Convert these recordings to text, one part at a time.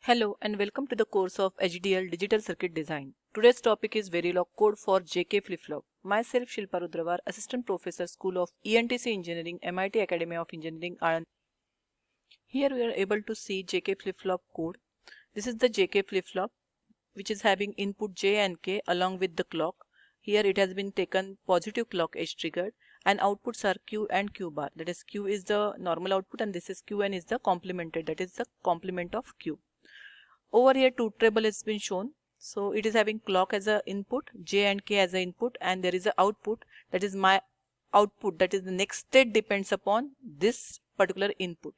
Hello and welcome to the course of HDL Digital Circuit Design. Today's topic is Verilog code for JK Flipflop. Myself Shilpa Rudravar, Assistant Professor, School of ENTC Engineering, MIT Academy of Engineering, Anand. Here we are able to see JK Flipflop code. This is the JK Flipflop which is having input J and K along with the clock. Here it has been taken positive clock edge triggered and outputs are Q and Q bar. That is Q is the normal output and this is Q and is the complemented, that is the complement of Q. Over here truth table has been shown. So it is having clock as a input, J and K as a input, and there is a output, that is my output, that is the next state depends upon this particular input.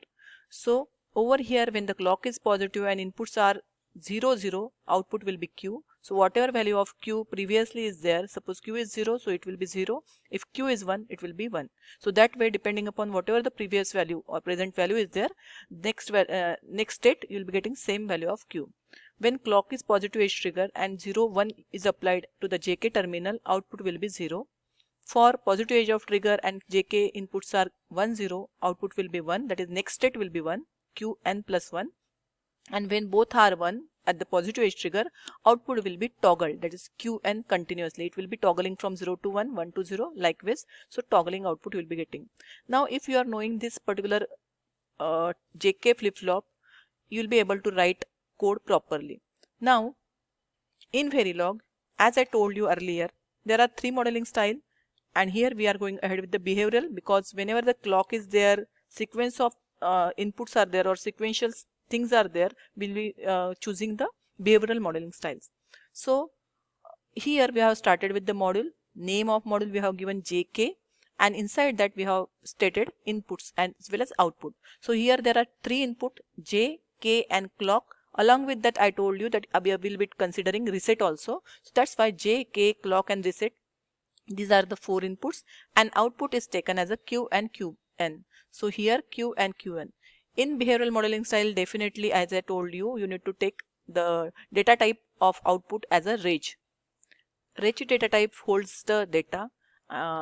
So over here when the clock is positive and inputs are 0 0, output will be Q. So whatever value of Q previously is there, suppose Q is 0, so it will be 0. If Q is 1, it will be 1. So that way, depending upon whatever the previous value or present value is there, next state you will be getting same value of Q. When clock is positive edge trigger and 0 1 is applied to the JK terminal, output will be 0. For positive edge of trigger and JK inputs are 1 0, output will be 1, that is next state will be 1, Qn plus 1. And when both are 1 at the positive edge trigger, output will be toggled, that is Qn continuously. It will be toggling from 0 to 1, 1 to 0, likewise. So toggling output you will be getting. Now if you are knowing this particular JK flip-flop, you will be able to write code properly. Now in Verilog, as I told you earlier, there are 3 modeling style, and here we are going ahead with the behavioral, because whenever the clock is there, sequence of inputs are there or sequential things are there, we'll be choosing the behavioral modeling styles. So here we have started with the module. Name of module we have given JK, and inside that we have stated inputs and as well as output. So here there are 3 input, J, K and clock. Along with that I told you that we will be considering reset also. So that's why J, K, clock and reset. These are the 4 inputs, and output is taken as a Q and Qn. So here Q and Qn. In behavioral modeling style, definitely as I told you, you need to take the data type of output as a range. Range data type holds the data.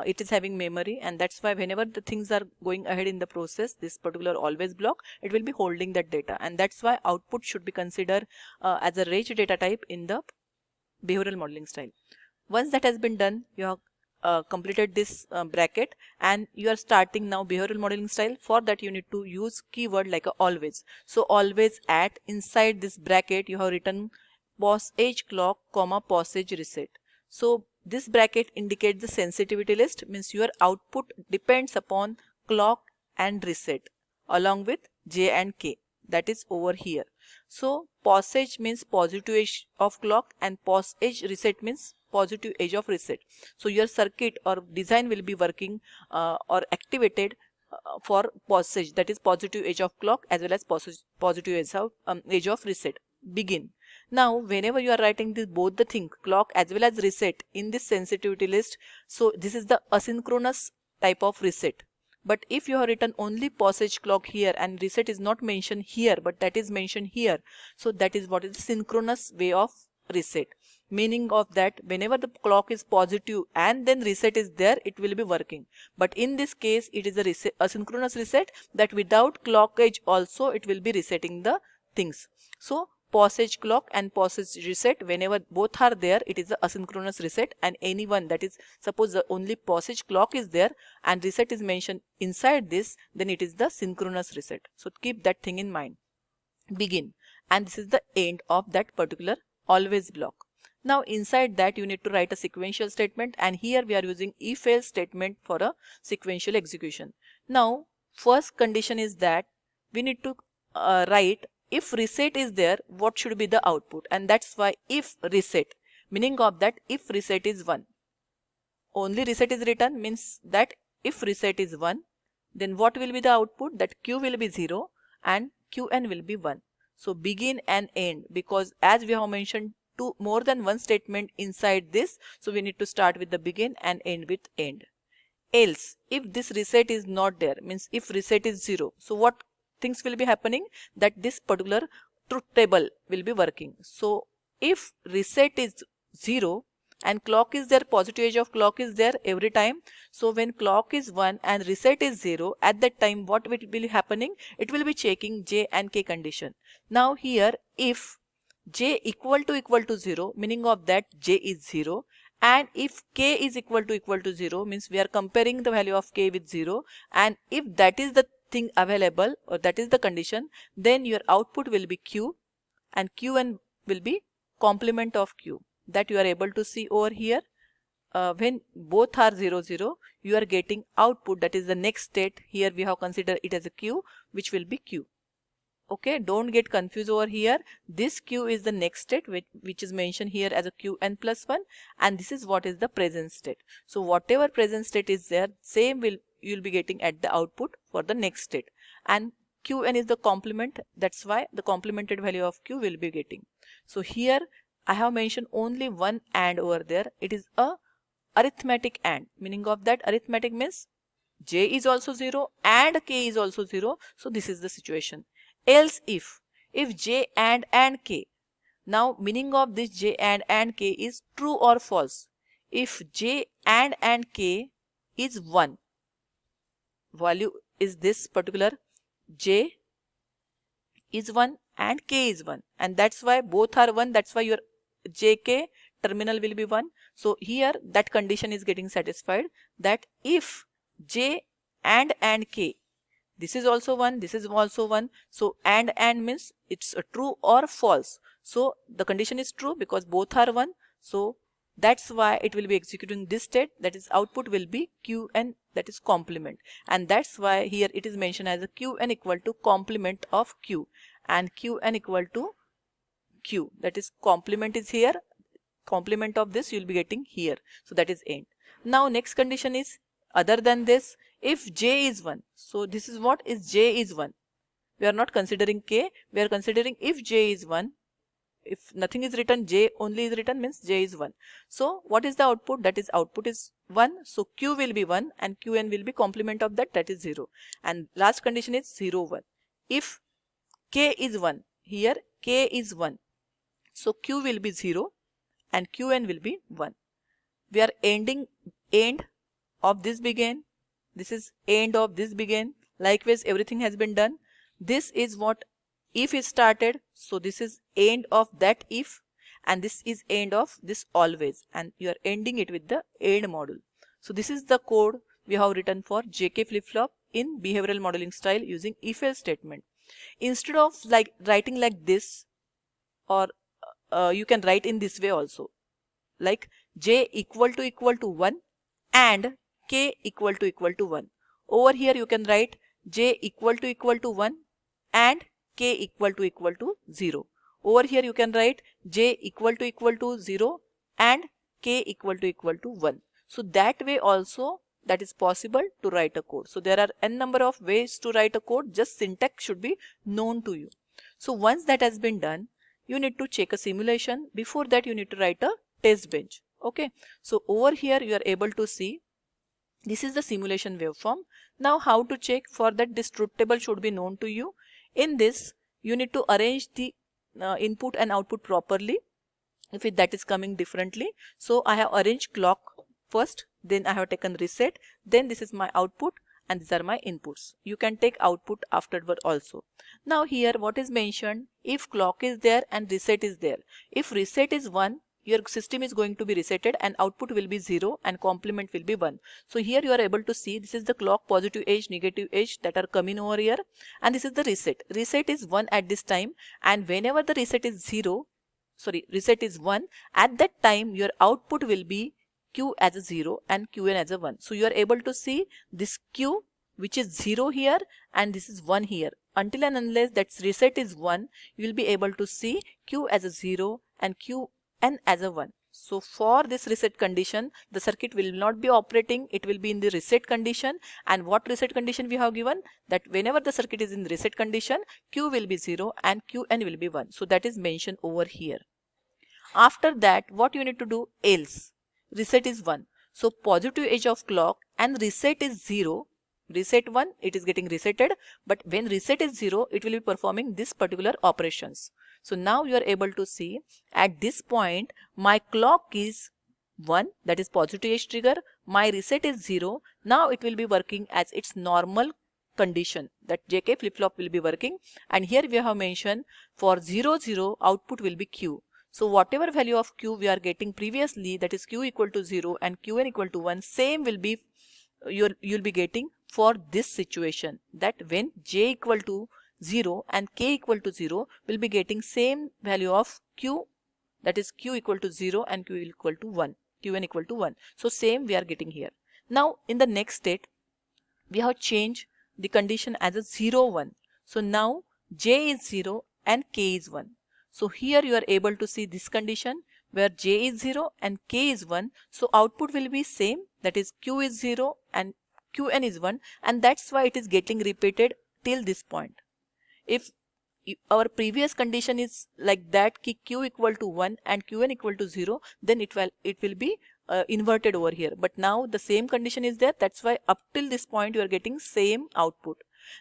It is having memory, and that's why whenever the things are going ahead in the process, this particular always block, it will be holding that data, and that's why output should be considered as a range data type in the behavioral modeling style. Once that has been done, you have completed this bracket, and you are starting now behavioral modeling style. For that you need to use keyword like a always. So always at inside this bracket you have written pos edge clock comma pos edge reset. So this bracket indicates the sensitivity list, means your output depends upon clock and reset along with J and K, that is over here. So pos edge means positive edge of clock and pos edge reset means positive edge of reset. So your circuit or design will be working or activated for pos edge, that is positive edge of clock as well as positive edge of reset. Begin. Now whenever you are writing this both the thing, clock as well as reset, in this sensitivity list, so this is the asynchronous type of reset. But if you have written only pos edge clock here and reset is not mentioned here but that is mentioned here, so that is what is the synchronous way of reset. Meaning of that, whenever the clock is positive and then reset is there, it will be working. But in this case it is a asynchronous reset, that without clock edge also it will be resetting the things. So pos edge clock and pos edge reset, whenever both are there, it is the asynchronous reset, and anyone, that is suppose the only pos edge clock is there and reset is mentioned inside this, then it is the synchronous reset. So keep that thing in mind. Begin, and this is the end of that particular always block. Now inside that you need to write a sequential statement, and here we are using if else statement for a sequential execution. Now first condition is that we need to write if reset is there, what should be the output, and that's why if reset, meaning of that if reset is 1, only reset is written, means that if reset is 1, then what will be the output, that Q will be 0 and Qn will be 1. So begin and end, because as we have mentioned more than one statement inside this, so we need to start with the begin and end with end. Else if this reset is not there, means if reset is 0, so what things will be happening, that this particular truth table will be working. So if reset is 0 and clock is there, positive edge of clock is there every time. So when clock is 1 and reset is 0, at that time what will be happening? It will be checking J and K condition. Now here if J equal to 0, meaning of that J is 0, and if K is equal to 0, means we are comparing the value of K with 0, and if that is the thing available or that is the condition, then your output will be Q, and Qn will be complement of Q. That you are able to see over here. When both are 0 0, you are getting output, that is the next state. Here we have considered it as a Q, which will be Q. Okay, don't get confused over here. This Q is the next state which is mentioned here as a Qn plus 1, and this is what is the present state. So whatever present state is there, same you'll be getting at the output for the next state, and Qn is the complement. That's why the complemented value of Q will be getting. So here I have mentioned only one AND over there. It is a arithmetic AND. Meaning of that arithmetic means J is also 0 and K is also 0. So this is the situation. Else if J and K. Now meaning of this J and K is true or false. If J and K is 1, value is this particular J is 1 and K is 1, and that's why both are 1. That's why your JK terminal will be 1. So here that condition is getting satisfied, that if J and K, this is also 1, this is also 1. So and means it's a true or false. So the condition is true because both are 1. So that's why it will be executing this state, that is output will be Qn, that is complement. And that's why here it is mentioned as a Qn equal to complement of Q, and Qn equal to Q, that is complement is here, complement of this you will be getting here. So that is end. Now next condition is other than this, if J is 1. So this is what is J is 1. We are not considering K, we are considering if J is 1. If nothing is written, J only is written, means J is 1. So what is the output? That is output is 1. So Q will be 1 and Qn will be complement of that, that is 0. And last condition is 0 1. If K is 1, here K is 1. So Q will be 0 and Qn will be 1. We are ending end of this begin. This is end of this begin. Likewise everything has been done. This is what if is started. So this is end of that if, and this is end of this always, and you are ending it with the end module. So this is the code we have written for JK flip-flop in behavioral modeling style using if-else statement. Instead of like writing like this, or you can write in this way also, like J equal to 1 and K equal to 1. Over here you can write J equal to 1 and K equal to 0. Over here you can write J equal to 0 and K equal to 1. So that way also that is possible to write a code. So there are n number of ways to write a code, just syntax should be known to you. So once that has been done, you need to check a simulation. Before that you need to write a test bench. Okay, so over here you are able to see this is the simulation waveform. Now how to check? For that this truth table should be known to you. In this you need to arrange the input and output properly if that is coming differently. So I have arranged clock first, then I have taken reset, then this is my output and these are my inputs. You can take output afterward also. Now here what is mentioned, if clock is there and reset is there. If reset is 1, your system is going to be resetted and output will be 0 and complement will be 1. So here you are able to see this is the clock positive edge, negative edge that are coming over here, and this is the reset. Reset is 1 at this time, and whenever the reset is 1, at that time your output will be Q as a 0 and Qn as a 1. So you are able to see this Q which is 0 here and this is 1 here. Until and unless that reset is 1, you will be able to see Q as a 0 and Qn as a 1. So for this reset condition, the circuit will not be operating, it will be in the reset condition. And what reset condition we have given? That whenever the circuit is in the reset condition, Q will be 0 and Qn will be 1. So that is mentioned over here. After that, what you need to do? Else reset is 1. So positive edge of clock and reset is 0. Reset 1, it is getting resetted, but when reset is 0, it will be performing this particular operations. So now you are able to see at this point my clock is 1, that is positive edge trigger. My reset is 0. Now it will be working as its normal condition, that JK flip-flop will be working. And here we have mentioned for 0, 0 output will be Q. So whatever value of Q we are getting previously, that is Q equal to 0 and Qn equal to 1, same will be you'll be getting for this situation, that when J equal to 0 and K equal to 0, will be getting same value of Q, that is Q equal to 0 and Q equal to 1, Qn equal to 1. So same we are getting here. Now in the next state, we have changed the condition as a 0, 1. So now J is 0 and K is 1. So here you are able to see this condition where J is 0 and K is 1. So output will be same, that is Q is 0 and Qn is 1, and that's why it is getting repeated till this point. If our previous condition is like that ki Q equal to 1 and Qn equal to 0, then it will be inverted over here. But now the same condition is there, that's why up till this point you are getting same output.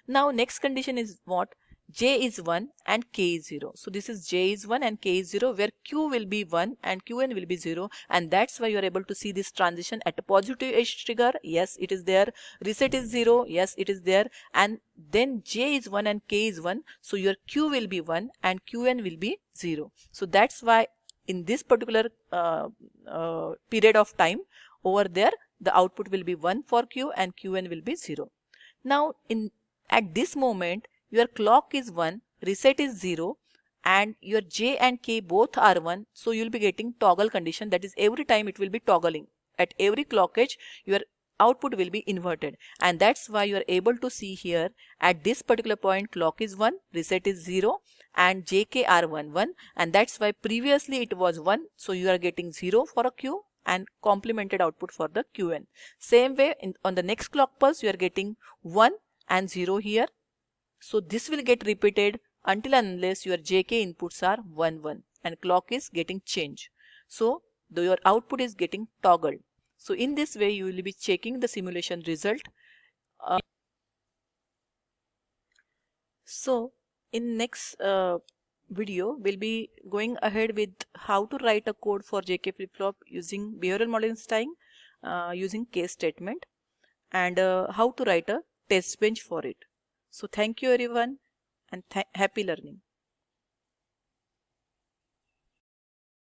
Now next condition is what? J is 1 and K is 0. So this is J is 1 and K is 0, where Q will be 1 and Qn will be 0, and that's why you are able to see this transition at a positive edge trigger. Yes, it is there. Reset is 0. Yes, it is there. And then J is 1 and K is 1. So your Q will be 1 and Qn will be 0. So that's why in this particular period of time over there, the output will be 1 for Q and Qn will be 0. Now at this moment, your clock is 1, reset is 0, and your J and K both are 1. So you will be getting toggle condition, that is every time it will be toggling. At every clock edge, your output will be inverted, and that's why you are able to see here at this particular point clock is 1, reset is 0, and JK are 1, 1, and that's why previously it was 1. So you are getting 0 for a Q and complemented output for the Qn. Same way on the next clock pulse you are getting 1 and 0 here. So this will get repeated until and unless your JK inputs are 1, 1 and clock is getting changed. So your output is getting toggled. So in this way you will be checking the simulation result. So in next video we'll be going ahead with how to write a code for JK flip-flop using behavioral modeling style, using case statement, and how to write a test bench for it. So thank you everyone, and happy learning.